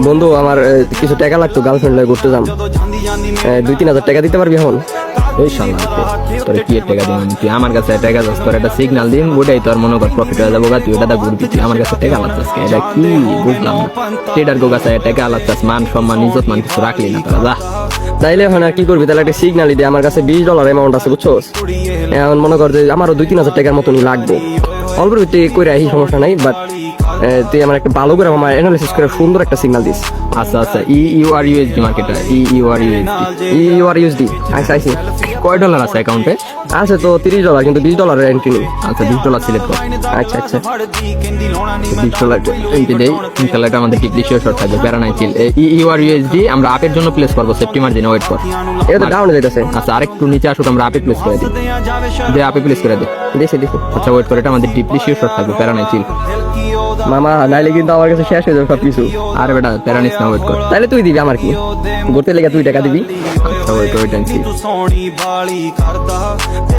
বন্ধু আমার কিছু টাকা লাগতো, গার্লফ্রেন্ড লয়ে ঘুরতে যাম। 2-3 হাজার টাকা দিতে পারবি এখন? এই শালা তোর কি টাকা দিন, তুই আমার কাছে টাকা যাস, তোর একটা সিগন্যাল দিন, ওটাই তোর মনে কর প্রফিট হয়ে যাবো। তুই ওটা ঘুরবি, তুই আমার কাছে টাকা লাগতাস, এটা কি বুঝলাম না। টেডার গো কাছে টাকা লাগতাস, মান সম্মান ইজ্জত মান কিছু রাখলি না তোরা, যা। তাইলে এখন আর কি করবি? তাহলে একটা সিগন্যালই দে। আমার কাছে $20 অ্যামাউন্ট আছে, বুঝছোস? এখন মনে কর যে আমারও 2-3 হাজার টাকার মতনই লাগবে। অল্প তুই কইরা এই সমস্যা নাই, বাট তুই আমার একটা ভালো করে আমার অ্যানালিসিস করে সুন্দর একটা সিগন্যাল দিস। আচ্ছা আচ্ছা, ইউআরইউএসডি মার্কেটটা, ইউআরইউএসডি আইসি কয় ডলার আছে অ্যাকাউন্টে? আছে তো $30, কিন্তু $20 এন্ট্রি নেই। আচ্ছা $20 সিলেক্ট কর। আচ্ছা আচ্ছা, $20 এন্ট্রি দেই, ইনশাআল্লাহ এটা আমাদের টিকলি শিওর শর্ট থাকবে, প্যারা নাই চিল। ইউআরইউএসডি আমরা আপের জন্য প্লেস করবো, সেফটি মার্জিন ওয়েট কর। এটা তো ডাউনে যাইতেছে। আচ্ছা আরেকটু নিচে আসো, আমরা আপে প্লেস করে দিই, যে আপে প্লেস করে দিই। দেখি দেখি। আচ্ছা ওয়েট করে, এটা আমাদের ডিপলি শিওর শর্ট থাকবে, প্যারা নাই চিল। মামা নাইলে কিন্তু আমার কাছে শেষ হয়ে যাবে সবকিছু। আরে বেটা প্যারা নিস না, ওয়েট কর। তাহলে তুই দিবি, আমার কি ঘুরতে লেগে তুই টাকা দিবি। আচ্ছা ওয়েট ওয়েট